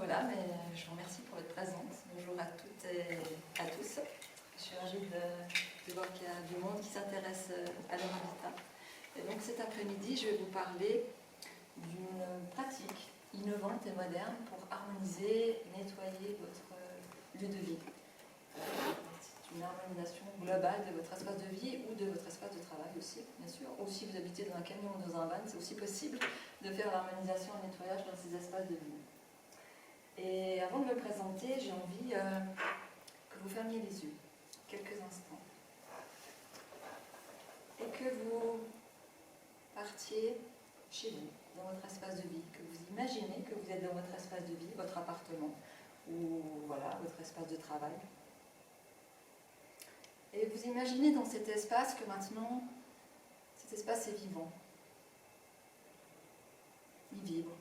voilà, mais je vous remercie pour votre présence. Bonjour à toutes et à tous. Je suis ravie de voir qu'il y a du monde qui s'intéresse à leur habitat. Et donc cet après-midi, je vais vous parler d'une pratique innovante et moderne pour harmoniser, nettoyer votre lieu de vie. C'est une harmonisation globale de votre espace de vie ou de votre espace de travail aussi, bien sûr. Ou si vous habitez dans un camion ou dans un van, c'est aussi possible de faire l'harmonisation et le nettoyage dans ces espaces de vie. Et avant de me présenter, j'ai envie que vous fermiez les yeux quelques instants et que vous partiez chez vous, dans votre espace de vie, que vous imaginez que vous êtes dans votre espace de vie, votre appartement ou voilà, votre espace de travail. Et vous imaginez dans cet espace que maintenant, cet espace est vivant. Il vibre.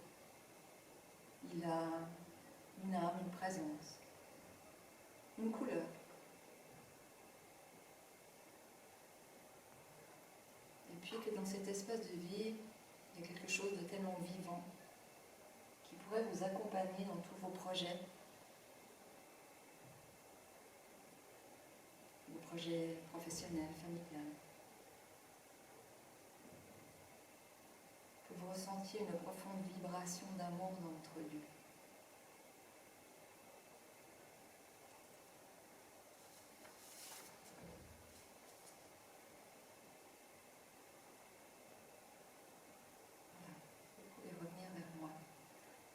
Il a une âme, une présence, une couleur. Et puis que dans cet espace de vie, il y a quelque chose de tellement vivant qui pourrait vous accompagner dans tous vos projets. Vos projets professionnels, familiales. Que vous ressentiez une profonde vibration d'amour dans votre lieu.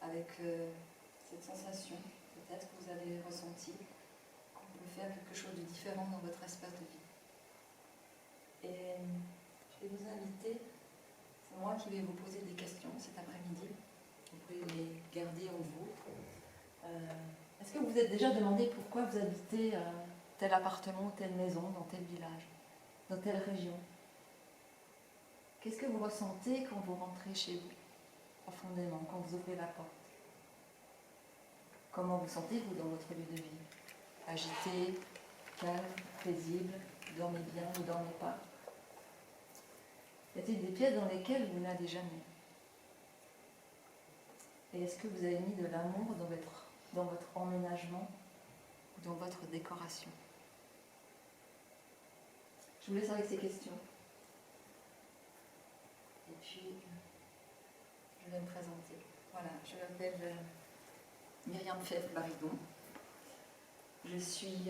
Avec cette sensation, peut-être que vous avez ressenti qu'on peut faire quelque chose de différent dans votre espace de vie. Et je vais vous inviter, c'est moi qui vais vous poser des questions cet après-midi. Vous pouvez les garder en vous. Est-ce que vous vous êtes déjà demandé pourquoi vous habitez tel appartement, telle maison, dans tel village, dans telle région? Qu'est-ce que vous ressentez quand vous rentrez chez vous, profondément, quand vous ouvrez la porte? Comment vous sentez-vous dans votre lieu de vie? Agité, calme, paisible, vous dormez bien, vous ne dormez pas? Y a-t-il des pièces dans lesquelles vous n'allez jamais? Et est-ce que vous avez mis de l'amour dans votre emménagement ou dans votre décoration? Je vous laisse avec ces questions. Et puis, je vais me présenter. Voilà, je m'appelle Myriam Fèvre-Baridon. Je suis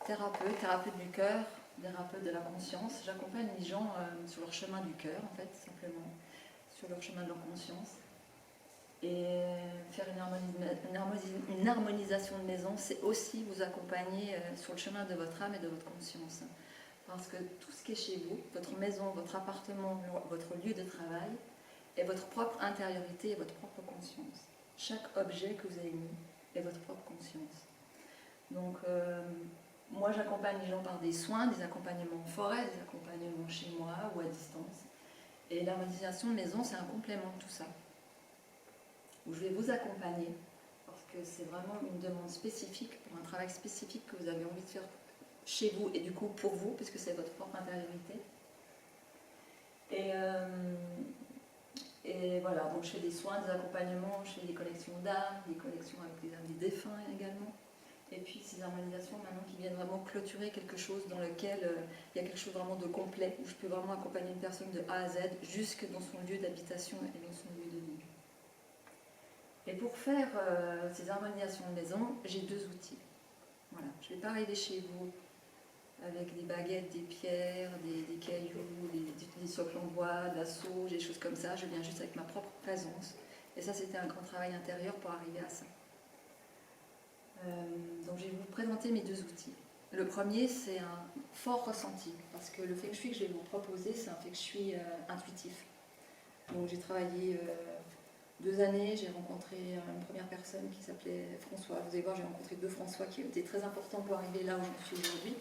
thérapeute du cœur, thérapeute de la conscience. J'accompagne les gens sur leur chemin du cœur, en fait, simplement, sur leur chemin de leur conscience. Et faire une harmonisation de maison, c'est aussi vous accompagner sur le chemin de votre âme et de votre conscience. Parce que tout ce qui est chez vous, votre maison, votre appartement, votre lieu de travail, est votre propre intériorité et votre propre conscience. Chaque objet que vous avez mis est votre propre conscience. Donc, moi j'accompagne les gens par des soins, des accompagnements en forêt, des accompagnements chez moi ou à distance. Et l'harmonisation de maison, c'est un complément de tout ça. Où je vais vous accompagner, parce que c'est vraiment une demande spécifique, pour un travail spécifique que vous avez envie de faire chez vous, et du coup pour vous, puisque c'est votre propre intériorité. Et voilà, donc je fais des soins, des accompagnements, je fais des collections d'art, des collections avec des défunts également. Et puis ces harmonisations maintenant qui viennent vraiment clôturer quelque chose dans lequel il y a quelque chose vraiment de complet, où je peux vraiment accompagner une personne de A à Z, jusque dans son lieu d'habitation et dans son lieu de vie. Et pour faire ces harmonisations de maison, j'ai deux outils. Voilà, je ne vais pas arriver chez vous avec des baguettes, des pierres, des cailloux, des socles en bois, de la sauge, des choses comme ça. Je viens juste avec ma propre présence. Et ça, c'était un grand travail intérieur pour arriver à ça. Donc, je vais vous présenter mes deux outils. Le premier, c'est un fort ressenti, parce que le feng shui que je vais vous proposer, c'est un feng shui intuitif. Donc, j'ai travaillé 2 années, j'ai rencontré une première personne qui s'appelait François. Vous allez voir, j'ai rencontré 2 François qui ont été très importants pour arriver là où j'en suis aujourd'hui.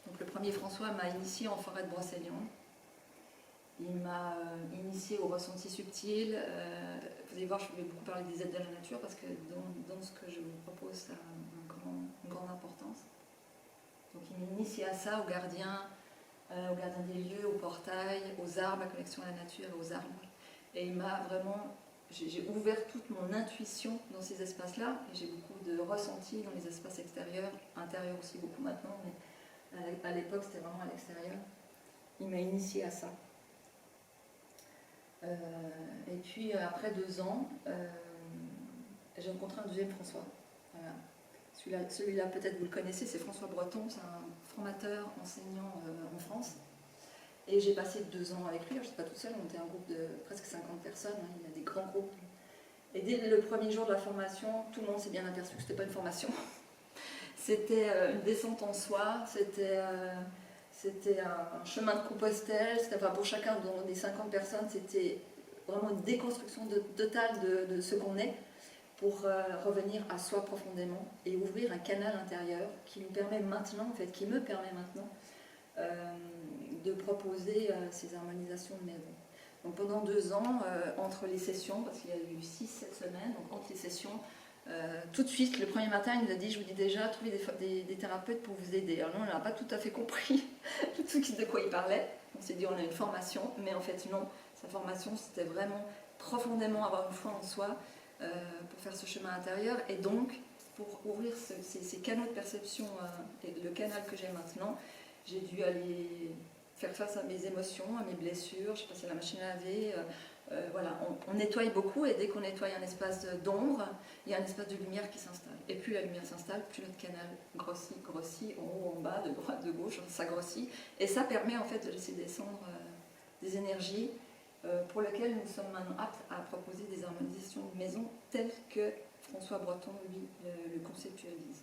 Donc le premier François m'a initié en forêt de Brocéliande. Il m'a initié au ressenti subtil. Vous allez voir, je vais beaucoup parler des aides de la nature parce que dans ce que je vous propose, ça a une grande importance. Donc il m'a initié à ça, au gardien des lieux, au portail, aux arbres, à la connexion à la nature, aux arbres. Et il m'a vraiment j'ai ouvert toute mon intuition dans ces espaces-là, et j'ai beaucoup de ressentis dans les espaces extérieurs, intérieurs aussi beaucoup maintenant, mais à l'époque c'était vraiment à l'extérieur. Il m'a initié à ça. Et puis après 2 ans, j'ai rencontré un deuxième François. Voilà. Celui-là peut-être vous le connaissez, c'est François Breton, c'est un formateur, enseignant en France. Et j'ai passé 2 ans avec lui, je n'étais pas toute seule, on était un groupe de presque 50 personnes, hein, il y a des grands groupes. Et dès le premier jour de la formation, tout le monde s'est bien aperçu que ce n'était pas une formation. C'était une descente en soi, c'était un chemin de Compostelle, enfin, pour chacun des 50 personnes, c'était vraiment une déconstruction totale de ce qu'on est pour revenir à soi profondément et ouvrir un canal intérieur qui nous permet maintenant, en fait, qui me permet maintenant de proposer ces harmonisations de maison. Donc pendant 2 ans, entre les sessions, parce qu'il y a eu 6-7 semaines, donc entre les sessions, tout de suite, le premier matin, il nous a dit, je vous dis déjà, trouvez des thérapeutes pour vous aider. Alors nous, on n'a pas tout à fait compris tout de suite de quoi il parlait. On s'est dit, on a une formation, mais en fait non, sa formation, c'était vraiment profondément avoir une foi en soi pour faire ce chemin intérieur, et donc pour ouvrir ces canaux de perception et le canal que j'ai maintenant, j'ai dû aller faire face à mes émotions, à mes blessures, je suis passée à la machine à laver, voilà, on nettoie beaucoup, et dès qu'on nettoie un espace d'ombre, il y a un espace de lumière qui s'installe. Et plus la lumière s'installe, plus notre canal grossit, en haut, en bas, de droite, de gauche, ça grossit. Et ça permet en fait de laisser descendre des énergies pour lesquelles nous sommes maintenant aptes à proposer des harmonisations de maison telles que François Breton, lui, le conceptualise.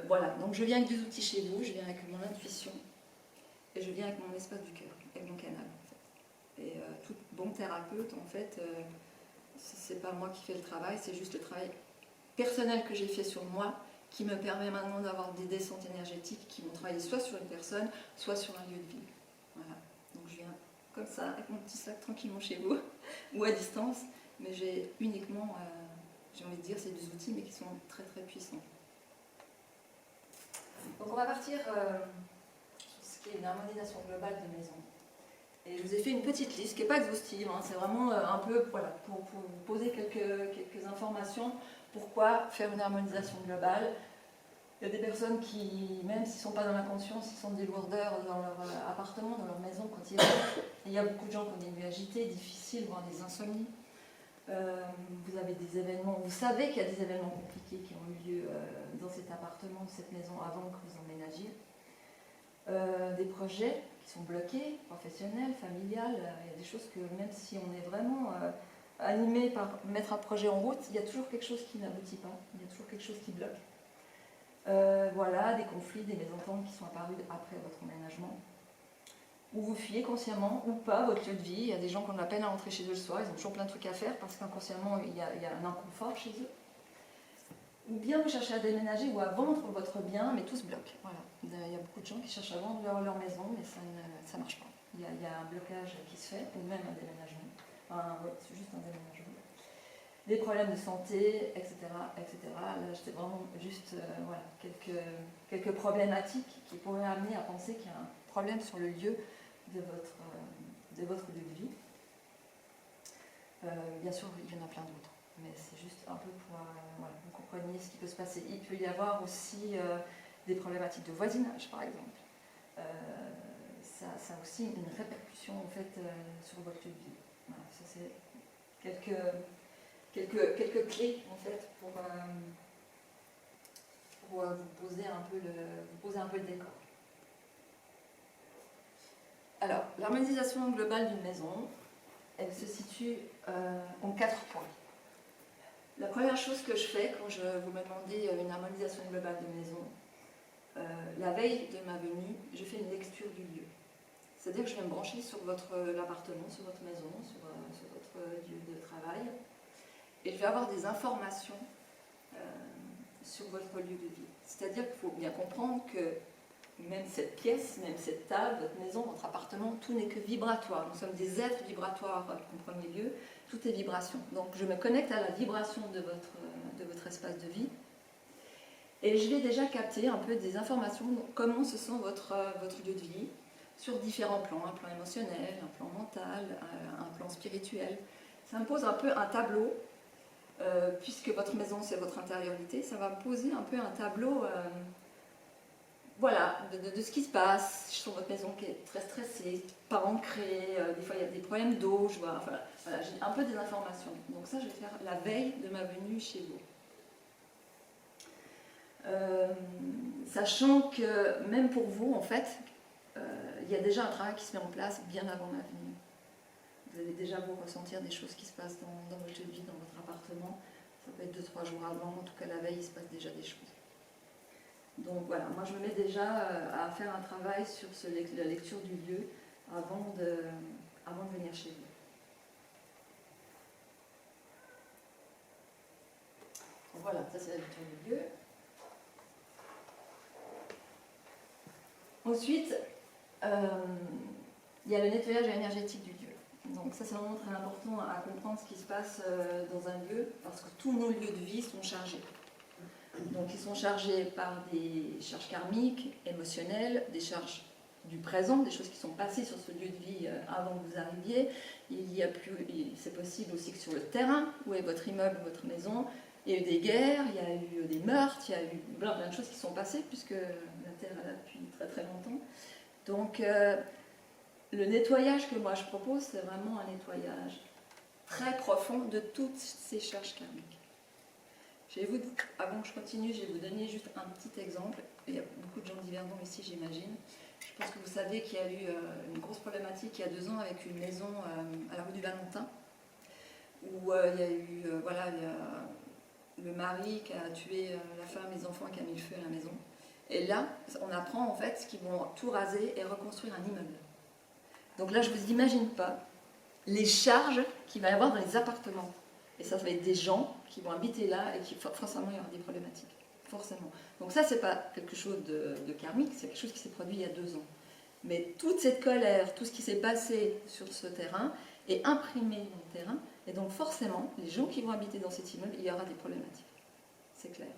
Voilà, donc je viens avec des outils chez vous, je viens avec mon intuition, et je viens avec mon espace du cœur, avec mon canal. Et tout bon thérapeute, en fait, c'est pas moi qui fais le travail, c'est juste le travail personnel que j'ai fait sur moi qui me permet maintenant d'avoir des descentes énergétiques qui vont travailler soit sur une personne, soit sur un lieu de vie. Voilà. Donc je viens comme ça, avec mon petit sac tranquillement chez vous, ou à distance, mais j'ai uniquement, j'ai envie de dire, c'est des outils, mais qui sont très très puissants. Donc on va partir sur ce qui est une harmonisation globale de maison. Et je vous ai fait une petite liste qui n'est pas exhaustive, hein, c'est vraiment un peu voilà, pour vous poser quelques informations. Pourquoi faire une harmonisation globale? Il y a des personnes qui, même s'ils ne sont pas dans la conscience, ils sont des lourdeurs dans leur appartement, dans leur maison quand ils rentrent. Il y a beaucoup de gens qui ont des nuits agitées, difficiles, voire des insomnies. Vous avez des événements, vous savez qu'il y a des événements compliqués qui ont eu lieu dans cet appartement, cette maison avant que vous emménagiez. Des projets qui sont bloqués, professionnels, familiales, il y a des choses que même si on est vraiment animé par mettre un projet en route, il y a toujours quelque chose qui n'aboutit pas, il y a toujours quelque chose qui bloque. Voilà, des conflits, des mésententes qui sont apparus après votre emménagement, où vous fuyez consciemment ou pas votre lieu de vie. Il y a des gens qui ont de la peine à rentrer chez eux le soir, ils ont toujours plein de trucs à faire parce qu'inconsciemment il y a un inconfort chez eux. Ou bien vous cherchez à déménager ou à vendre votre bien, mais tout se bloque. Voilà. Il y a beaucoup de gens qui cherchent à vendre leur maison, mais ça ne marche pas. Il y a un blocage qui se fait, ou même un déménagement. Enfin, ouais, c'est juste un déménagement. Des problèmes de santé, etc. etc. Là, j'étais vraiment juste voilà, quelques problématiques qui pourraient amener à penser qu'il y a un problème sur le lieu de votre lieu de vie. Bien sûr, il y en a plein d'autres. Mais c'est juste un peu pour voilà, que vous compreniez ce qui peut se passer. Il peut y avoir aussi des problématiques de voisinage, par exemple. Ça a aussi une répercussion en fait, sur votre lieu de vie. Voilà, ça c'est quelques clés en fait, pour vous poser un peu le décor. Alors, l'harmonisation globale d'une maison, elle se situe en 4 points. La première chose que je fais quand vous me demandez une harmonisation globale de maison, la veille de ma venue, je fais une lecture du lieu. C'est-à-dire que je vais me brancher sur l'appartement, sur votre maison, sur votre lieu de travail, et je vais avoir des informations sur votre lieu de vie. C'est-à-dire qu'il faut bien comprendre que même cette pièce, même cette table, votre maison, votre appartement, tout n'est que vibratoire. Nous sommes des êtres vibratoires en premier lieu, tout est vibration. Donc je me connecte à la vibration de votre espace de vie et je vais déjà capter un peu des informations, comment se sent votre lieu de vie, sur différents plans, un plan émotionnel, un plan mental, un plan spirituel. ça me pose un peu un tableau, puisque votre maison c'est votre intériorité, ça va me poser un peu un tableau voilà, de ce qui se passe sur votre maison qui est très stressée, pas ancrée, des fois il y a des problèmes d'eau, je vois, enfin, voilà, j'ai un peu des informations. Donc ça je vais faire la veille de ma venue chez vous. Sachant que même pour vous en fait, il y a déjà un travail qui se met en place bien avant ma venue. Vous allez déjà vous ressentir des choses qui se passent dans votre vie, dans votre appartement. Ça peut être 2-3 jours avant, en tout cas la veille il se passe déjà des choses. Donc voilà, moi je me mets déjà à faire un travail sur la lecture du lieu avant de venir chez vous. Donc voilà, ça c'est la lecture du lieu. Ensuite, il y a le nettoyage énergétique du lieu. Donc ça c'est vraiment très important à comprendre ce qui se passe dans un lieu, parce que tous nos lieux de vie sont chargés. Donc ils sont chargés par des charges karmiques, émotionnelles, des charges du présent, des choses qui sont passées sur ce lieu de vie avant que vous arriviez. C'est possible aussi que sur le terrain, où est votre immeuble, votre maison, il y a eu des guerres, il y a eu des meurtres, il y a eu plein de choses qui sont passées, puisque la Terre est là depuis très très longtemps. Donc le nettoyage que moi je propose, c'est vraiment un nettoyage très profond de toutes ces charges karmiques. Avant que je continue, je vais vous donner juste un petit exemple. Il y a beaucoup de gens d'Yverdon ici, j'imagine. Je pense que vous savez qu'il y a eu une grosse problématique il y a 2 ans avec une maison à la rue du Valentin, où il y a eu le mari qui a tué la femme, les enfants, qui a mis le feu à la maison. Et là, on apprend en fait qu'ils vont tout raser et reconstruire un immeuble. Donc là, je ne vous imagine pas les charges qu'il va y avoir dans les appartements. Et ça va être des gens qui vont habiter là et qui forcément il y aura des problématiques. Forcément. Donc ça, c'est pas quelque chose de karmique, c'est quelque chose qui s'est produit il y a 2 ans. Mais toute cette colère, tout ce qui s'est passé sur ce terrain est imprimé dans le terrain. Et donc forcément, les gens qui vont habiter dans cet immeuble, il y aura des problématiques. C'est clair.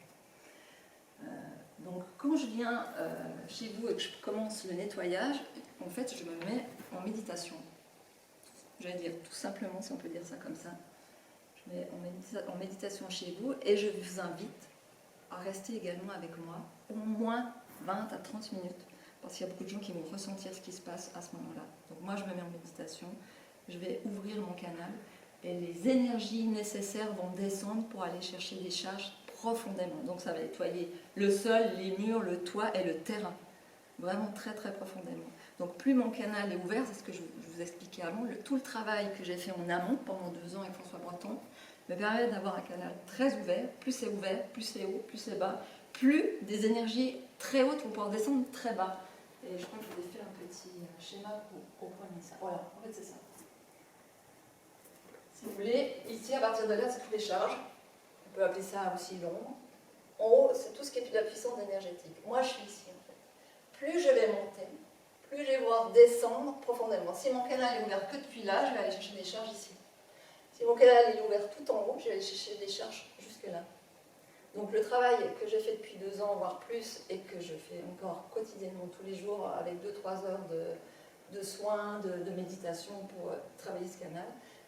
Donc quand je viens chez vous et que je commence le nettoyage, en fait, je me mets en méditation. J'allais dire tout simplement, si on peut dire ça comme ça. Mais en méditation chez vous, et je vous invite à rester également avec moi au moins 20 à 30 minutes, parce qu'il y a beaucoup de gens qui vont ressentir ce qui se passe à ce moment-là. Donc moi je me mets en méditation, je vais ouvrir mon canal, et les énergies nécessaires vont descendre pour aller chercher des charges profondément. Donc ça va nettoyer le sol, les murs, le toit et le terrain, vraiment très très profondément. Donc plus mon canal est ouvert, c'est ce que je vous expliquais avant, tout le travail que j'ai fait en amont pendant 2 ans avec François Breton me permet d'avoir un canal très ouvert. Plus c'est ouvert, plus c'est haut, plus c'est bas, plus des énergies très hautes vont pouvoir descendre très bas. Et je crois que je vous ai fait un petit schéma pour prendre ça. Voilà, en fait c'est ça. Si vous voulez, ici à partir de là, c'est toutes les charges. On peut appeler ça aussi l'ombre. En haut, c'est tout ce qui est de la puissance énergétique. Moi, je suis ici en fait. Plus je vais monter, plus je vais voir descendre profondément. Si mon canal est ouvert que depuis là, je vais aller chercher des charges ici. Si mon canal est ouvert tout en haut, je vais aller chercher des charges jusque là. Donc le travail que j'ai fait depuis 2 ans, voire plus, et que je fais encore quotidiennement tous les jours avec 2-3 heures de soins, de méditation pour travailler ce canal,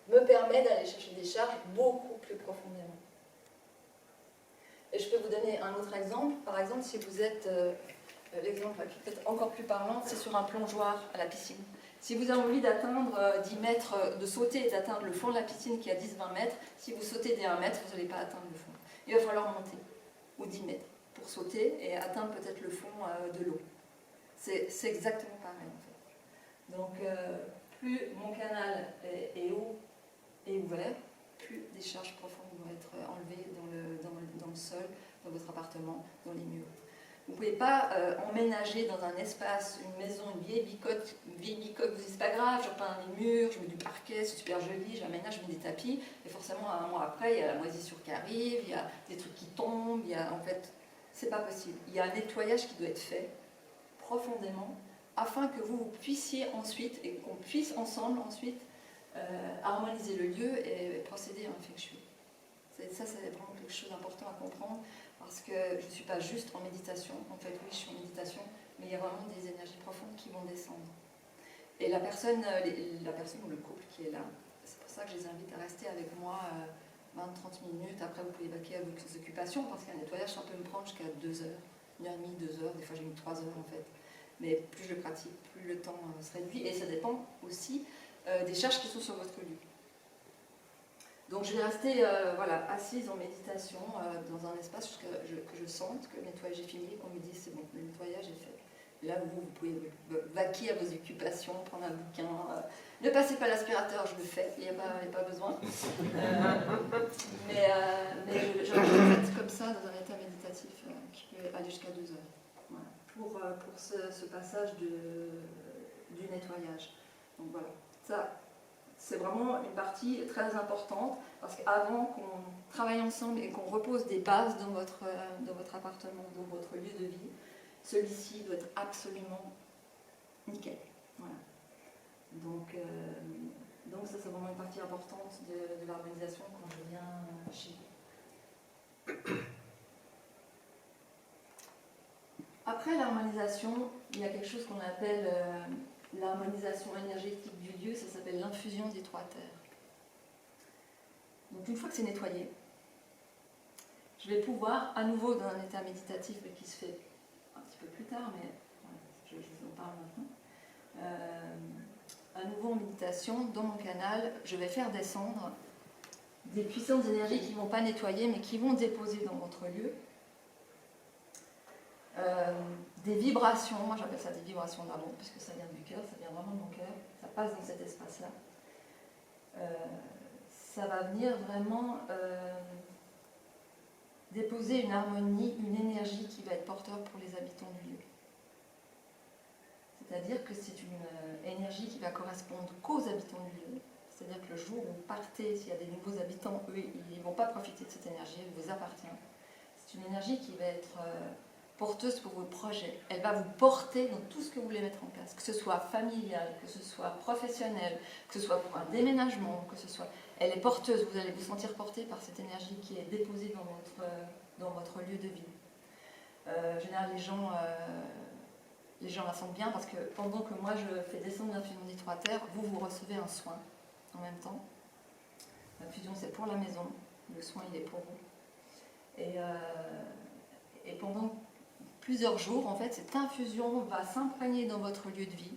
me permet d'aller chercher des charges beaucoup plus profondément. Et je peux vous donner un autre exemple. Par exemple, si vous êtes... l'exemple qui est peut-être encore plus parlant, c'est sur un plongeoir à la piscine. Si vous avez envie d'atteindre 10 mètres, de sauter et d'atteindre le fond de la piscine qui est à 10-20 mètres, si vous sautez des 1 mètre, vous n'allez pas atteindre le fond. Il va falloir monter, ou 10 mètres, pour sauter et atteindre peut-être le fond de l'eau. C'est exactement pareil en fait. Donc plus mon canal est haut et ouvert, plus des charges profondes vont être enlevées dans le sol, dans votre appartement, dans les murs. Vous ne pouvez pas emménager dans un espace, une maison, une vieille bicoque, vous dites c'est pas grave, je repeins les murs, je mets du parquet, c'est super joli, j'aménage, je mets des tapis, et forcément 1 mois après, il y a la moisissure qui arrive, il y a des trucs qui tombent, en fait, c'est pas possible. Il y a un nettoyage qui doit être fait profondément, afin que vous puissiez ensuite, et qu'on puisse ensemble ensuite, harmoniser le lieu et procéder à un feng shui. Ça, c'est vraiment quelque chose d'important à comprendre. Parce que je ne suis pas juste en méditation, en fait oui je suis en méditation, mais il y a vraiment des énergies profondes qui vont descendre. Et la personne ou le couple qui est là, c'est pour ça que je les invite à rester avec moi 20-30 minutes. Après, vous pouvez vaquer à vos occupations, parce qu'un nettoyage, ça peut me prendre jusqu'à 2 heures, 1h30, 2 heures, des fois j'ai mis 3 heures en fait. Mais plus je le pratique, plus le temps se réduit, et ça dépend aussi des charges qui sont sur votre lieu. Donc je vais rester voilà, assise en méditation dans un espace jusqu'à que je sente que le nettoyage est fini, qu'on me dise c'est bon, le nettoyage est fait. Là, vous pouvez vaquer à vos occupations, prendre un bouquin. Ne passez pas l'aspirateur, je le fais, il n'y a pas besoin. Mais je reste comme ça dans un état méditatif qui peut aller jusqu'à 2 heures. Voilà. Pour ce passage du nettoyage. Donc voilà, ça c'est vraiment une partie très importante parce qu'avant qu'on travaille ensemble et qu'on repose des bases dans votre appartement, dans votre lieu de vie, celui-ci doit être absolument nickel. Voilà. Donc ça c'est vraiment une partie importante de l'harmonisation quand je viens chez vous. Après l'harmonisation, il y a quelque chose qu'on appelle l'harmonisation énergétique du lieu, ça s'appelle l'infusion des 3 terres. Donc une fois que c'est nettoyé, je vais pouvoir, à nouveau dans un état méditatif qui se fait un petit peu plus tard, mais je vous en parle maintenant, à nouveau en méditation, dans mon canal, je vais faire descendre des puissantes énergies qui ne vont pas nettoyer, mais qui vont déposer dans votre lieu. Des vibrations, moi j'appelle ça des vibrations d'amour, puisque ça vient du cœur, ça vient vraiment de mon cœur, ça passe dans cet espace-là. Ça va venir vraiment déposer une harmonie, une énergie qui va être porteur pour les habitants du lieu. C'est-à-dire que c'est une énergie qui va correspondre qu'aux habitants du lieu. C'est-à-dire que le jour où vous partez, s'il y a des nouveaux habitants, eux, ils ne vont pas profiter de cette énergie, elle vous appartient. C'est une énergie qui va être porteuse pour vos projets. Elle va vous porter dans tout ce que vous voulez mettre en place, que ce soit familial, que ce soit professionnel, que ce soit pour un déménagement, que ce soit... Elle est porteuse, vous allez vous sentir porté par cette énergie qui est déposée dans votre lieu de vie. En général, les gens la sentent bien parce que pendant que moi je fais descendre l'infusion des 3 terres, vous recevez un soin en même temps. L'infusion c'est pour la maison, le soin il est pour vous. Et pendant plusieurs jours, en fait, cette infusion va s'imprégner dans votre lieu de vie.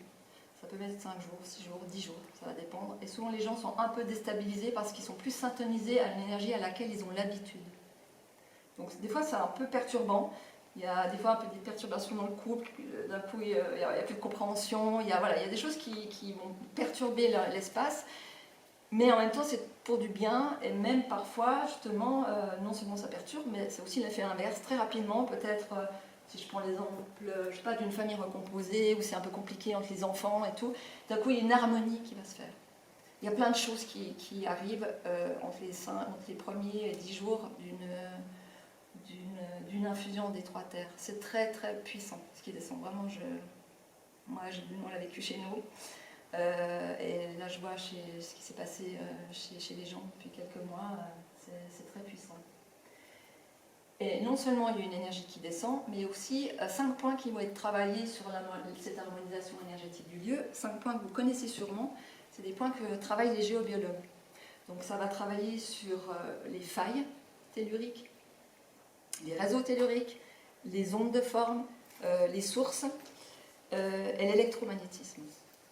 Ça peut mettre 5 jours, 6 jours, 10 jours, ça va dépendre. Et souvent les gens sont un peu déstabilisés parce qu'ils sont plus syntonisés à une énergie à laquelle ils ont l'habitude. Donc des fois c'est un peu perturbant. Il y a des fois un peu des perturbations dans le couple, d'un coup il n'y a plus de compréhension, il y a des choses qui vont perturber l'espace, mais en même temps c'est pour du bien, et même parfois justement, non seulement ça perturbe, mais c'est aussi l'effet inverse, très rapidement peut-être, si je prends l'exemple, je sais pas, d'une famille recomposée, où c'est un peu compliqué entre les enfants et tout, d'un coup il y a une harmonie qui va se faire. Il y a plein de choses qui arrivent entre les premiers 10 jours d'une infusion des 3 terres. C'est très très puissant ce qui descend. Vraiment, on l'a vécu chez nous. Et là, je vois ce qui s'est passé chez les gens depuis quelques mois. C'est très puissant. Et non seulement il y a une énergie qui descend, mais aussi 5 points qui vont être travaillés sur cette harmonisation énergétique du lieu. 5 points que vous connaissez sûrement. C'est des points que travaillent les géobiologues. Donc ça va travailler sur les failles telluriques, les réseaux telluriques, les ondes de forme, les sources et l'électromagnétisme.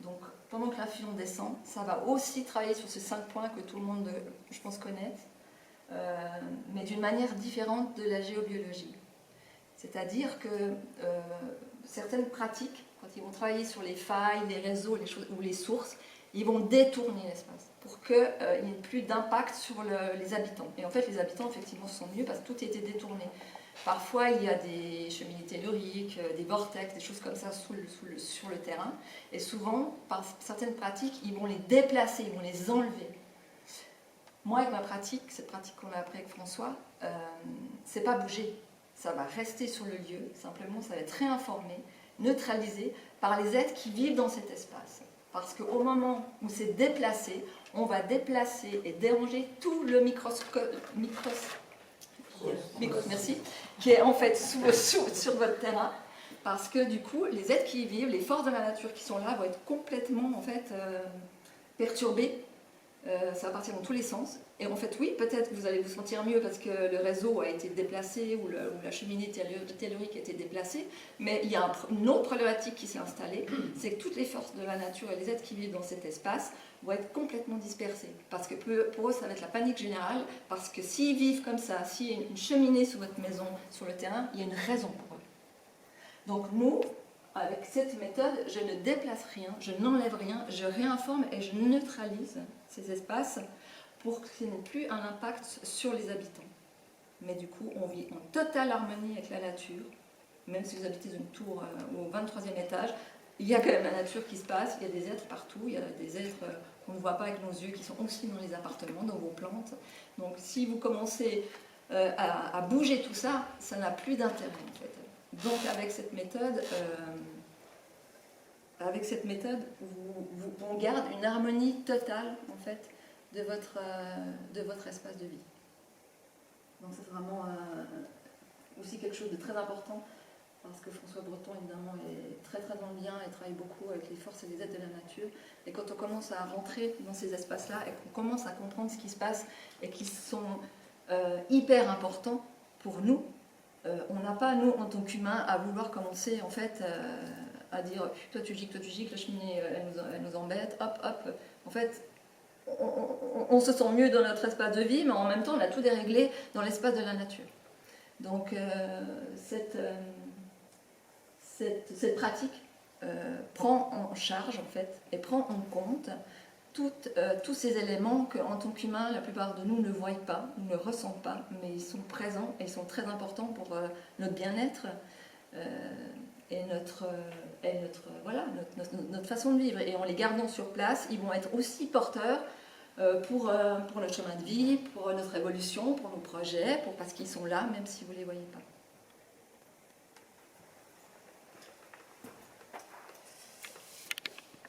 Donc pendant que l'infusion descend, ça va aussi travailler sur ces 5 points que tout le monde, je pense, connaît, mais d'une manière différente de la géobiologie. C'est-à-dire que certaines pratiques, quand ils vont travailler sur les failles, les réseaux ou les sources, ils vont détourner l'espace pour qu'il n'y ait plus d'impact sur les habitants. Et en fait, les habitants, effectivement, sont mieux parce que tout était détourné. Parfois, il y a des cheminées telluriques, des vortex, des choses comme ça sur le terrain. Et souvent, par certaines pratiques, ils vont les déplacer, ils vont les enlever. Moi, avec ma pratique, cette pratique qu'on a appris avec François, c'est pas bouger. Ça va rester sur le lieu, simplement, ça va être réinformé, neutralisé par les êtres qui vivent dans cet espace. Parce qu'au moment où c'est déplacé, on va déplacer et déranger tout le merci, qui est en fait sur votre terrain, parce que du coup, les êtres qui y vivent, les forces de la nature qui sont là, vont être complètement en fait perturbées ça va partir dans tous les sens. Et en fait, oui, peut-être que vous allez vous sentir mieux parce que le réseau a été déplacé ou la cheminée tellurique a été déplacée. Mais il y a une autre problématique qui s'est installée, c'est que toutes les forces de la nature et les êtres qui vivent dans cet espace vont être complètement dispersés. Parce que pour eux, ça va être la panique générale. Parce que s'ils vivent comme ça, s'il y a une cheminée sous votre maison, sur le terrain, il y a une raison pour eux. Donc nous, avec cette méthode, je ne déplace rien, je n'enlève rien, je réinforme et je neutralise ces espaces pour qu'il n'y ait plus un impact sur les habitants. Mais du coup, on vit en totale harmonie avec la nature, même si vous habitez une tour au 23e étage, il y a quand même la nature qui se passe, il y a des êtres partout, il y a des êtres qu'on ne voit pas avec nos yeux, qui sont aussi dans les appartements, dans vos plantes. Donc si vous commencez à bouger tout ça, ça n'a plus d'intérêt en fait. Donc avec cette méthode, on garde une harmonie totale en fait de votre espace de vie. Donc c'est vraiment aussi quelque chose de très important parce que François Breton évidemment est très très dans le bien et travaille beaucoup avec les forces et les êtres de la nature. Et quand on commence à rentrer dans ces espaces-là et qu'on commence à comprendre ce qui se passe et qu'ils sont hyper importants pour nous, on n'a pas, nous, en tant qu'humains, à vouloir commencer, en fait, à dire « toi tu giques, la cheminée, elle nous embête, hop, hop ». En fait, on se sent mieux dans notre espace de vie, mais en même temps, on a tout déréglé dans l'espace de la nature. Donc, cette pratique prend en charge, en fait, et prend en compte tous ces éléments qu'en tant qu'humains, la plupart de nous ne voient pas, ne ressentent pas, mais ils sont présents et ils sont très importants pour notre bien-être et notre façon de vivre. Et en les gardant sur place, ils vont être aussi porteurs pour notre chemin de vie, pour notre évolution, pour nos projets, parce qu'ils sont là, même si vous ne les voyez pas.